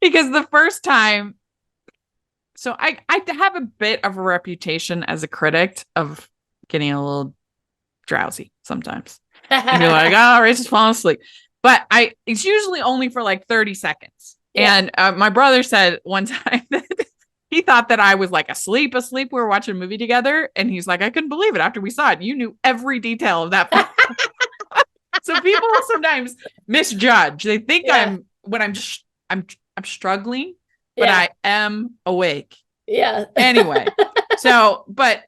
Because the first time, so I have a bit of a reputation as a critic of getting a little drowsy sometimes. And you're like, oh, Rachel's falling asleep. But it's usually only for like 30 seconds. Yeah. And my brother said one time that he thought that I was like asleep. We were watching a movie together. And he's like, I couldn't believe it after we saw it. You knew every detail of that film. So people sometimes misjudge. They think I'm struggling, but I am awake. Yeah. Anyway, but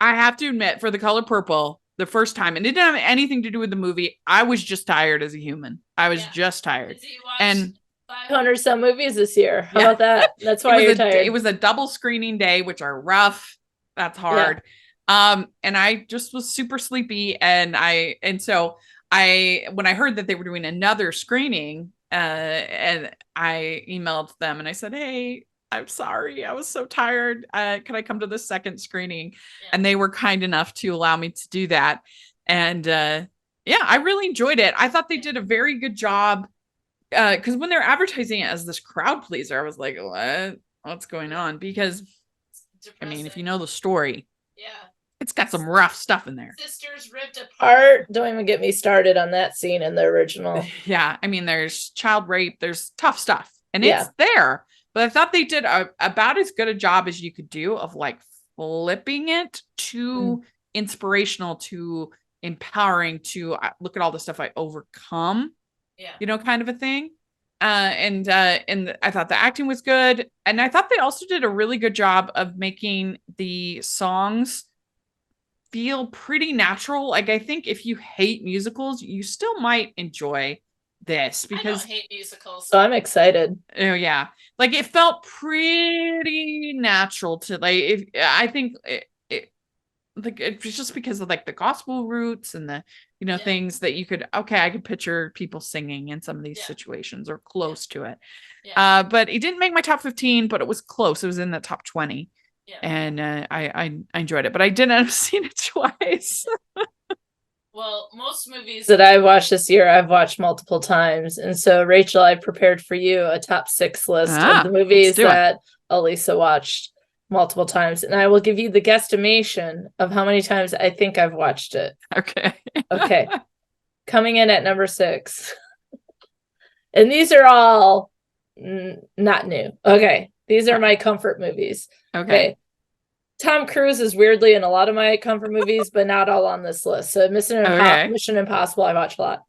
I have to admit, for The Color Purple, the first time, and it didn't have anything to do with the movie, I was just tired as a human. I was just tired. And 500 some movies this year. How about that? That's why you're tired. It was a double screening day, which are rough. That's hard. Yeah. And I just was super sleepy, and so when I heard that they were doing another screening, and I emailed them and I said, hey, I'm sorry, I was so tired. Can I come to the second screening? Yeah. And they were kind enough to allow me to do that. And I really enjoyed it. I thought they did a very good job. Because when they're advertising it as this crowd pleaser, I was like, what's going on? Because I mean, if you know the story, it's got some rough stuff in there. Sisters ripped apart. Don't even get me started on that scene in the original. Yeah, I mean, there's child rape, there's tough stuff, and it's there. But I thought they did about as good a job as you could do of like flipping it to inspirational, to empowering, to look at all the stuff I overcome. Yeah, kind of a thing. And I thought the acting was good, and I thought they also did a really good job of making the songs feel pretty natural. Like, I think if you hate musicals, you still might enjoy this, because I don't hate musicals, so I'm excited. Oh yeah, like it felt pretty natural to like. I think like it's just because of like the gospel roots and the things that you could I could picture people singing in some of these situations or close to it. Yeah. But it didn't make my top 15, but it was close. It was in the top 20. Yeah. And I enjoyed it, but I didn't end up seeing it twice. Well, most movies that I've watched this year, I've watched multiple times. And so, Rachel, I prepared for you a top 6 list of the movies that Alysa watched multiple times. And I will give you the guesstimation of how many times I think I've watched it. Okay. Coming in at number 6. And these are all not new. Okay. These are my comfort movies. Okay. Tom Cruise is weirdly in a lot of my comfort movies, but not all on this list. So Mission Impossible, I watch a lot.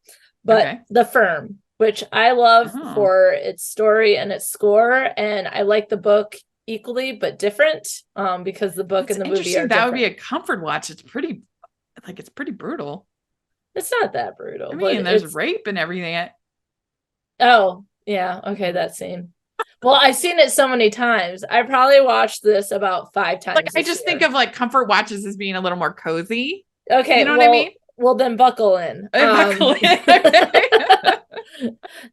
But The Firm, which I love for its story and its score. And I like the book equally, but different, because the book and the movie are different. That would be a comfort watch. It's pretty brutal. It's not that brutal. I mean, there's rape and everything. Oh, yeah. Okay, that scene. Well, I've seen it so many times. I probably watched this about 5 times. Like, I just think of like comfort watches as being a little more cozy. Okay, you know what I mean? Well, then buckle in.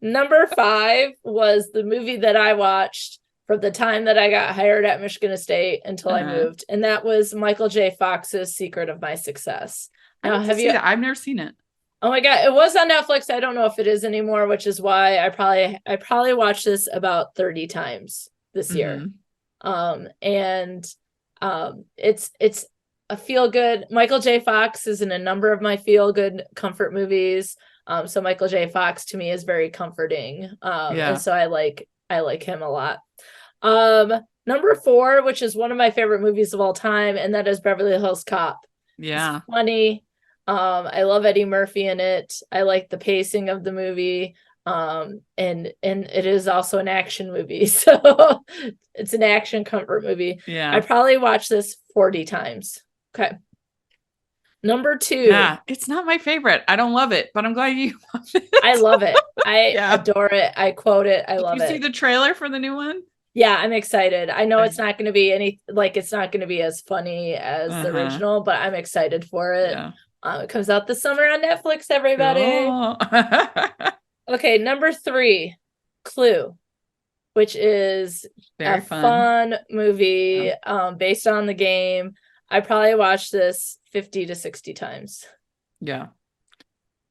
Number 5 was the movie that I watched from the time that I got hired at Michigan State until I moved, and that was Michael J. Fox's Secret of My Success. Now, I've never seen it. Oh my God, it was on Netflix. I don't know if it is anymore, which is why I probably watched this about 30 times this year. It's a feel good. Michael J. Fox is in a number of my feel good comfort movies. So Michael J. Fox to me is very comforting. And so I like him a lot. Number 4, which is one of my favorite movies of all time, and that is Beverly Hills Cop. Yeah. It's funny. I love Eddie Murphy in it. I like the pacing of the movie. And it is also an action movie. So it's an action comfort movie. Yeah. I probably watched this 40 times. Okay. Number 2. Yeah, it's not my favorite. I don't love it, but I'm glad you love it. I love it. I adore it. I quote it. I love it. Did you see the trailer for the new one? Yeah, I'm excited. I know it's not going to be it's not going to be as funny as the original, but I'm excited for it. Yeah. It comes out this summer on Netflix, everybody. Oh. Okay, number 3, Clue, which is very fun movie based on the game. I probably watched this 50 to 60 times. Yeah.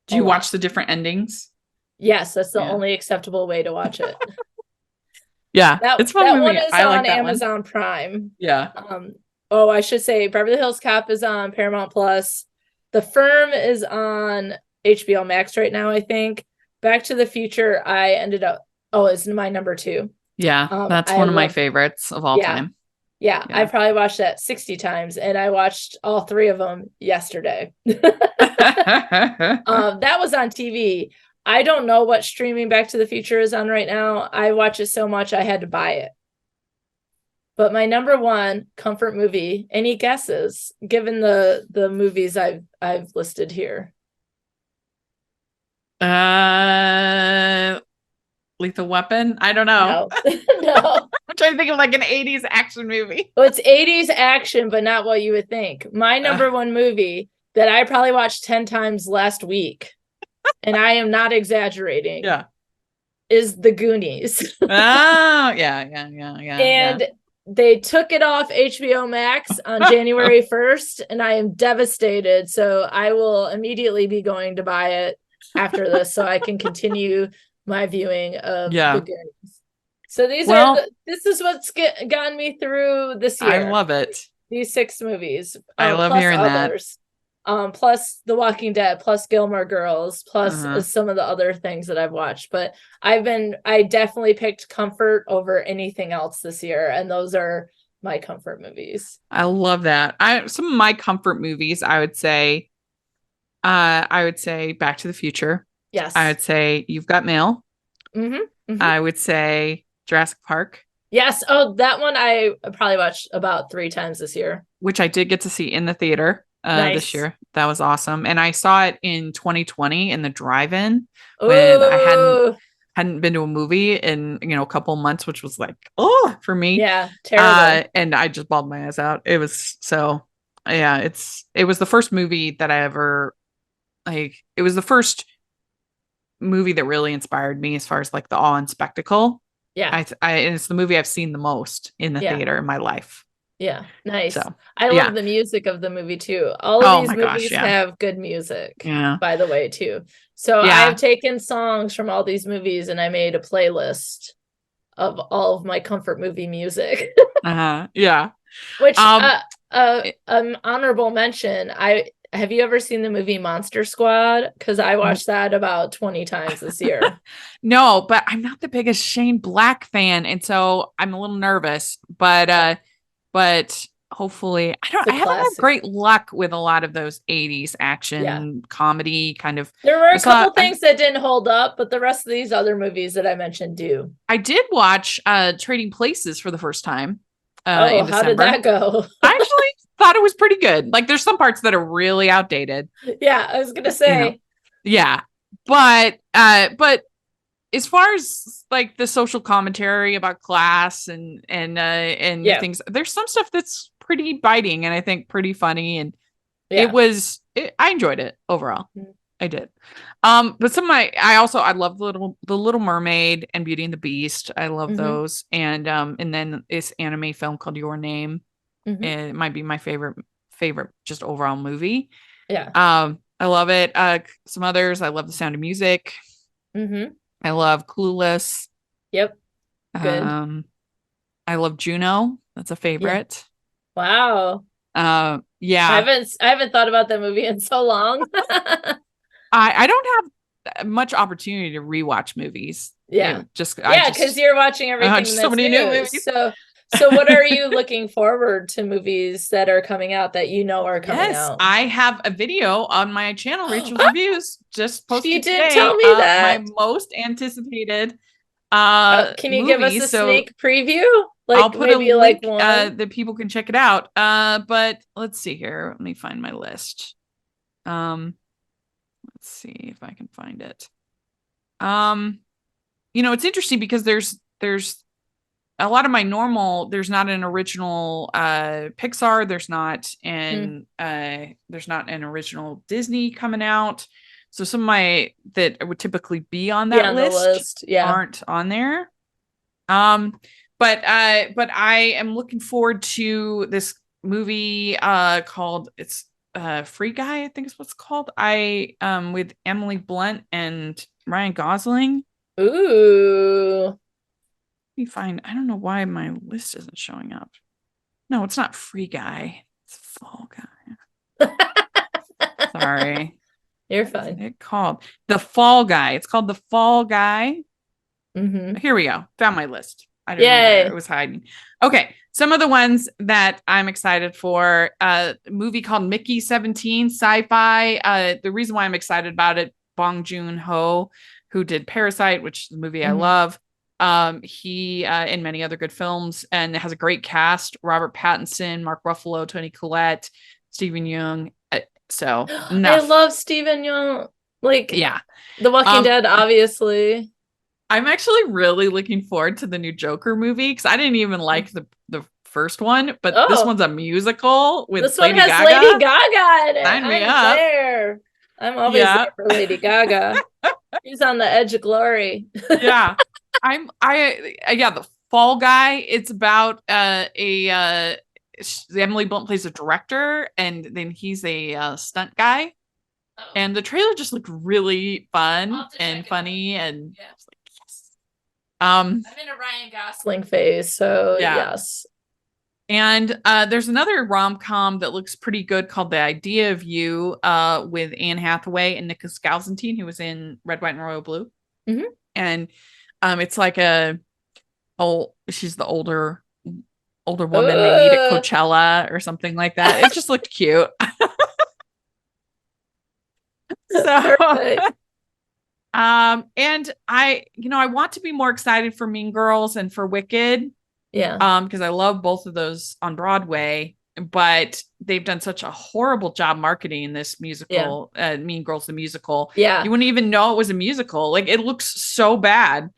Do you watch the different endings? Yes, that's the only acceptable way to watch it. Yeah, it's fun. That movie. One is on Amazon Prime. Yeah. I should say Beverly Hills Cop is on Paramount Plus. The Firm is on HBO Max right now, I think. Back to the Future, I ended up is my number 2. Yeah, that's one of my favorites of all time. Yeah, I probably watched that 60 times, and I watched all 3 of them yesterday. That was on TV. I don't know what streaming Back to the Future is on right now. I watch it so much I had to buy it. But my number 1 comfort movie, any guesses, given the movies I've listed here? Lethal Weapon? I don't know. No. I'm trying to think of like an 80s action movie. Well, it's 80s action, but not what you would think. My number 1 movie that I probably watched 10 times last week, and I am not exaggerating, is The Goonies. Oh, yeah. And they took it off HBO Max on January 1st, and I am devastated. So I will immediately be going to buy it after this so I can continue my viewing of The Goonies. So this is what's gotten me through this year. I love it. These 6 movies. I love hearing others. Plus The Walking Dead, plus Gilmore Girls, plus some of the other things that I've watched. But I definitely picked comfort over anything else this year. And those are my comfort movies. I love that. Some of my comfort movies, I would say Back to the Future. Yes. I would say You've Got Mail. I would say Jurassic Park. Yes. Oh, that one I probably watched about 3 times this year. Which I did get to see in the theater this year. That was awesome. And I saw it in 2020 in the drive-in when I hadn't been to a movie in, a couple months, which was like, for me. Yeah, terrible. And I just bawled my ass out. It was it was the first movie that I ever, it was the first movie that really inspired me as far as like the awe and spectacle. Yeah. And it's the movie I've seen the most in the theater in my life. Yeah. Nice. So, I love the music of the movie too. All of these movies have good music, by the way, too. So I've taken songs from all these movies and I made a playlist of all of my comfort movie music. Yeah. Which honorable mention, have you ever seen the movie Monster Squad? Because I watched that about 20 times this year. No, but I'm not the biggest Shane Black fan, and so I'm a little nervous. But hopefully, I haven't had great luck with a lot of those 80s action comedy kind of. There were a couple things that didn't hold up, but the rest of these other movies that I mentioned do. I did watch Trading Places for the first time. In December. How did that go? I actually thought it was pretty good. Like, there's some parts that are really outdated. Yeah, I was gonna say. Yeah, but as far as like the social commentary about class and things, there's some stuff that's pretty biting and I think pretty funny, and I enjoyed it overall. I did. But some of I love the Little Mermaid and Beauty and the Beast. I love those. And then this anime film called Your Name. It might be my favorite just overall movie. Yeah. I love it. Some others, I love The Sound of Music. I love Clueless. Yep. Good. I love Juno. That's a favorite. Yeah. Wow. Yeah. I haven't thought about that movie in so long. I don't have much opportunity to rewatch movies. Yeah. Yeah, because you're watching everything just that's so many new movies. So what are you looking forward to movies that are coming out that you know are coming out? I have a video on my channel, Rachel's Reviews, just posted She did today. tell me that. My most anticipated can you give us a sneak preview? I'll put maybe a link one that people can check it out. But let's see here. Let me find my list. Let's see if I can find it. It's interesting because there's a lot of my normal, there's not an original Pixar, there's not an original Disney coming out. So some of my that would typically be on that list aren't on there. But I am looking forward to this movie called Free Guy, I think is what's called. With Emily Blunt and Ryan Gosling. Ooh. I don't know why my list isn't showing up. No, it's not Free Guy. It's Fall Guy. Sorry. You're fine. It's called The Fall Guy. It's called The Fall Guy. Mm-hmm. Here we go. Found my list. I don't know where it was hiding. Okay. Some of the ones that I'm excited for, a movie called Mickey 17, sci-fi. The reason why I'm excited about it, Bong Joon-ho, who did Parasite, which is a movie I love. He in many other good films, and it has a great cast: Robert Pattinson, Mark Ruffalo, Toni Collette, Stephen Yeun. I love Stephen Yeun. The Walking Dead, obviously. I'm actually really looking forward to the new Joker movie because I didn't even like the first one, but this one's a musical with this Lady Gaga. Lady Gaga in it. I'm there. I'm always there for Lady Gaga. She's on the edge of glory. Yeah. The Fall Guy. It's about Emily Blunt plays a director, and then he's a stunt guy. Oh. And the trailer just looked really fun and funny, and I was like, yes. I'm in a Ryan Gosling phase, so yes. And there's another rom-com that looks pretty good called The Idea of You, with Anne Hathaway and Nicholas Galsantine, who was in Red, White, and Royal Blue. Mm-hmm. And it's like she's the older woman they meet at Coachella or something like that. It just looked cute. And I want to be more excited for Mean Girls and for Wicked. Yeah. Because I love both of those on Broadway, but they've done such a horrible job marketing this musical, Mean Girls the musical. Yeah. You wouldn't even know it was a musical. Like, it looks so bad.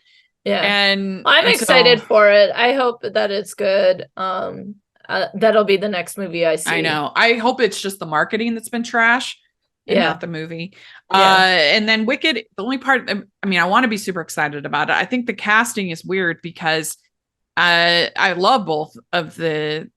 Yeah. And I'm excited for it. I hope that it's good. That'll be the next movie I see. I know. I hope it's just the marketing that's been trash and not the movie. And then Wicked, the only part, I want to be super excited about it. I think the casting is weird because I love both of the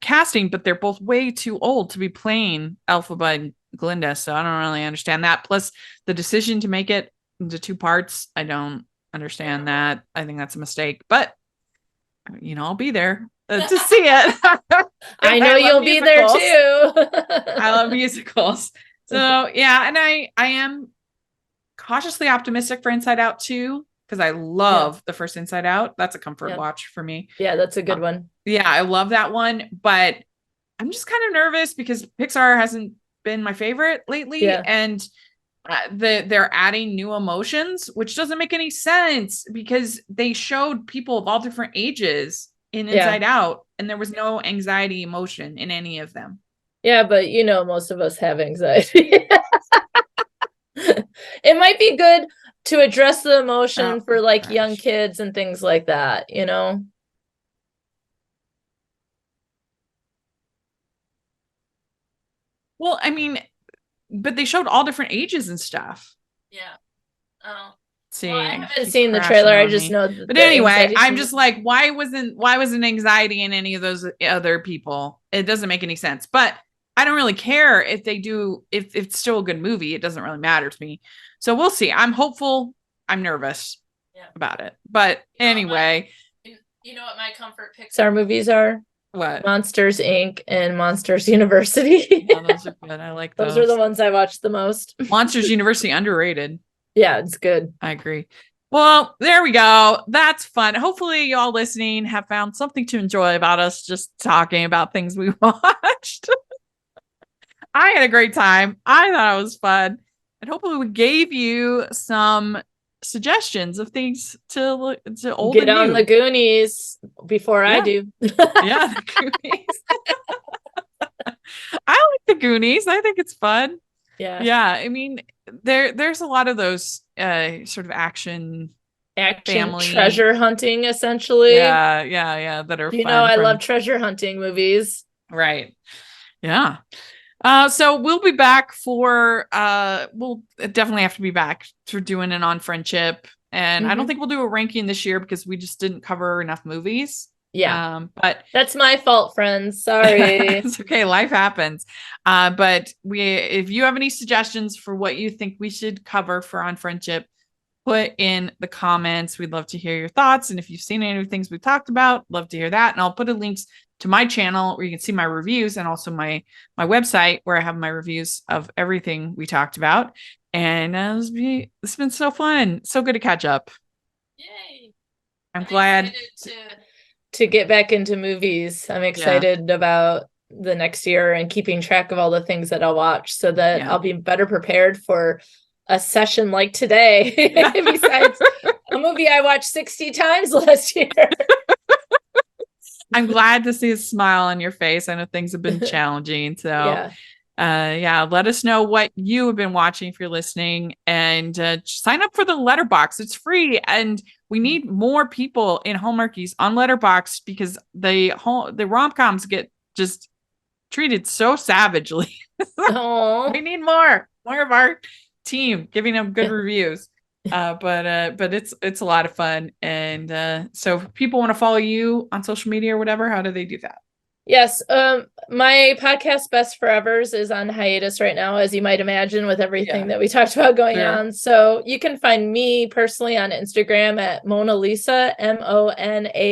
casting, but they're both way too old to be playing Elphaba and Glinda. So I don't really understand that. Plus the decision to make it into two parts, I don't understand that. I think that's a mistake, but I'll be there to see it. I know you'll be there too. I love musicals. So yeah, and I am cautiously optimistic for Inside Out 2 because I love the first Inside Out. That's a comfort watch for me. Yeah, that's a good one. Yeah, I love that one, but I'm just kind of nervous because Pixar hasn't been my favorite lately, and they're adding new emotions, which doesn't make any sense because they showed people of all different ages in Inside Out, and there was no anxiety emotion in any of them. Yeah, but most of us have anxiety. It might be good to address the emotion for young kids and things like that, Well, but they showed all different ages and stuff. Yeah. Oh. See, well, I haven't seen the trailer. I just know that. But anyway, I'm just like, why wasn't anxiety in any of those other people? It doesn't make any sense. But I don't really care if they do, if it's still a good movie. It doesn't really matter to me. So we'll see. I'm hopeful. I'm nervous about it. But anyway. You know what my comfort Pixar movies are? What? Monsters Inc. and Monsters University. Yeah, those are good. I like those. Those are the ones I watch the most. Monsters University, underrated. Yeah, it's good. I agree. Well, there we go. That's fun. Hopefully y'all listening have found something to enjoy about us just talking about things we watched. I had a great time. I thought it was fun. And hopefully we gave you some suggestions of things to look to old Get and on new. the Goonies before I do. Yeah, the Goonies. I like the Goonies. I think it's fun. Yeah. I mean, there's a lot of those sort of action family treasure hunting, essentially. Yeah. That are you fun. I love treasure hunting movies. Right. Yeah. So we'll be back for we'll definitely have to be back for doing an on friendship. And I don't think we'll do a ranking this year because we just didn't cover enough movies. Yeah. But that's my fault, friends. Sorry. It's okay. Life happens. But if you have any suggestions for what you think we should cover for on friendship, put in the comments. We'd love to hear your thoughts. And if you've seen any of the things we talked about, love to hear that. And I'll put links to my channel where you can see my reviews and also my website where I have my reviews of everything we talked about. And it's been so fun. So good to catch up. Yay. I'm glad to get back into movies. I'm excited about the next year and keeping track of all the things that I'll watch so that I'll be better prepared for a session like today. Besides a movie I watched 60 times last year. I'm glad to see a smile on your face. I know things have been challenging. So let us know what you have been watching if you're listening, and sign up for the Letterboxd. It's free, and we need more people in Hallmarkies on Letterboxd because the rom-coms get just treated so savagely. We need more of our team giving them good reviews. But it's a lot of fun. And so if people want to follow you on social media or whatever, how do they do that? Yes. My podcast Best Forevers is on hiatus right now, as you might imagine, with everything that we talked about going on. So you can find me personally on Instagram at Mona Lisa, MONALYSA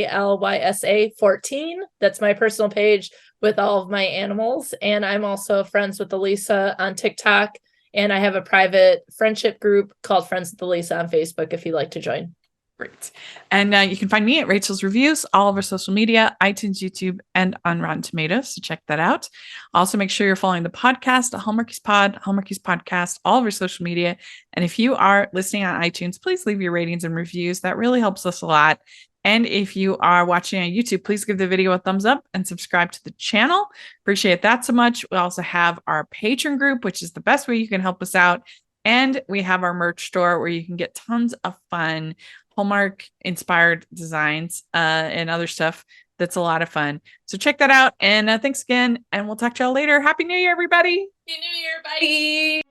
14. That's my personal page with all of my animals. And I'm also friends with Alysa on TikTok. And I have a private friendship group called Friends with Alysa on Facebook if you'd like to join. Great. And you can find me at Rachel's Reviews, all of our social media, iTunes, YouTube, and on Rotten Tomatoes. So check that out. Also, make sure you're following the podcast, Hallmarkies Pod, Hallmarkies Podcast, all of our social media. And if you are listening on iTunes, please leave your ratings and reviews. That really helps us a lot. And if you are watching on YouTube, please give the video a thumbs up and subscribe to the channel. Appreciate that so much. We also have our patron group, which is the best way you can help us out. And we have our merch store where you can get tons of fun Hallmark inspired designs and other stuff that's a lot of fun. So check that out. And thanks again. And we'll talk to y'all later. Happy New Year, everybody. Happy New Year. Bye.